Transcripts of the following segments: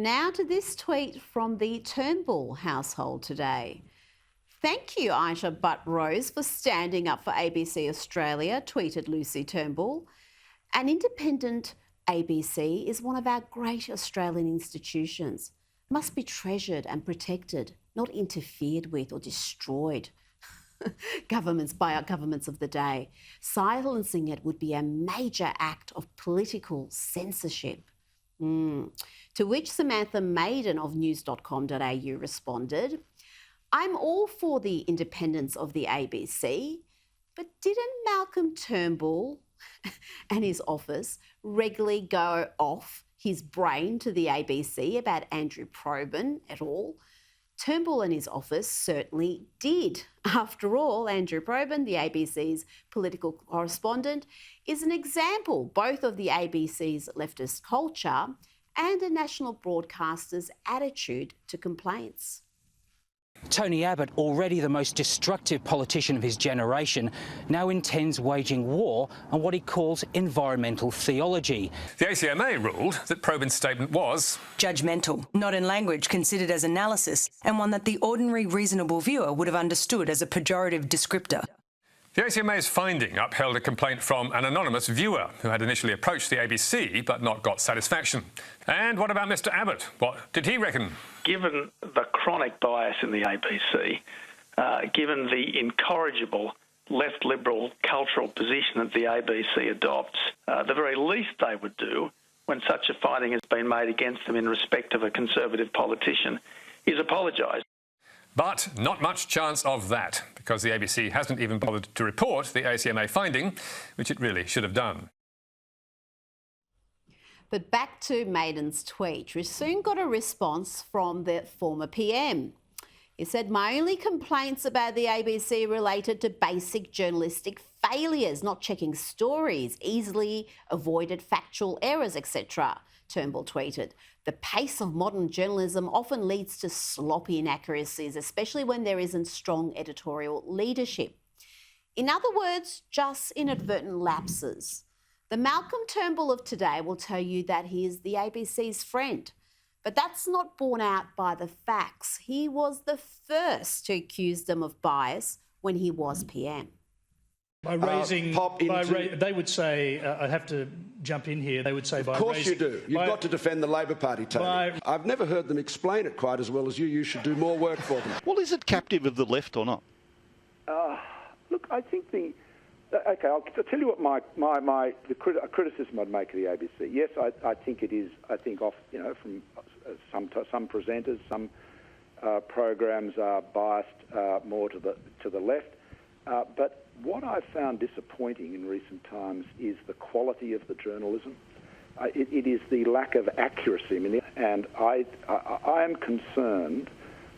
Now to this tweet from the Turnbull household today. Thank you, Aisha Butt-Rose, for standing up for ABC Australia, tweeted Lucy Turnbull. An independent ABC is one of our great Australian institutions. It must be treasured and protected, not interfered with or destroyed by our governments of the day. Silencing it would be a major act of political censorship. To which Samantha Maiden of news.com.au responded, I'm all for the independence of the ABC, but didn't Malcolm Turnbull and his office regularly go off his brain to the ABC about Andrew Probyn et al? Turnbull and his office certainly did. After all, Andrew Probyn, the ABC's political correspondent, is an example both of the ABC's leftist culture and a national broadcaster's attitude to complaints. Tony Abbott, already the most destructive politician of his generation, now intends waging war on what he calls environmental theology. The ACMA ruled that Probyn's statement was judgmental, not in language considered as analysis, and one that the ordinary reasonable viewer would have understood as a pejorative descriptor. The ACMA's finding upheld a complaint from an anonymous viewer who had initially approached the ABC but not got satisfaction. And what about Mr Abbott? What did he reckon? Given the chronic bias in the ABC, given the incorrigible left liberal cultural position that the ABC adopts, the very least they would do when such a finding has been made against them in respect of a Conservative politician is apologise. But not much chance of that, because the ABC hasn't even bothered to report the ACMA finding, which it really should have done. But back to Maiden's tweet, we soon got a response from the former PM. He said, my only complaints about the ABC related to basic journalistic failures, not checking stories, easily avoided factual errors, etc., Turnbull tweeted. The pace of modern journalism often leads to sloppy inaccuracies, especially when there isn't strong editorial leadership. In other words, just inadvertent lapses. The Malcolm Turnbull of today will tell you that he is the ABC's friend, but that's not borne out by the facts. He was the first to accuse them of bias when he was PM. By raising, they would say, I'd have to jump in here, they would say by raising... Of course you do. You've got to defend the Labor Party, Tony. I've never heard them explain it quite as well as you. You should do more work for them. Well, is it captive of the left or not? Look, I think the... OK, I'll tell you what the criticism I'd make of the ABC. Yes, I think it is, from some presenters, some programs are biased more to the left. But what I've found disappointing in recent times is the quality of the journalism. It is the lack of accuracy. And I am concerned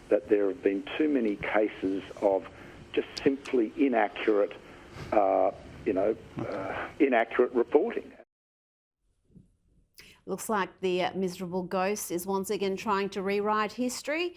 that there have been too many cases of just simply inaccurate reporting. Looks like the miserable ghost is once again trying to rewrite history.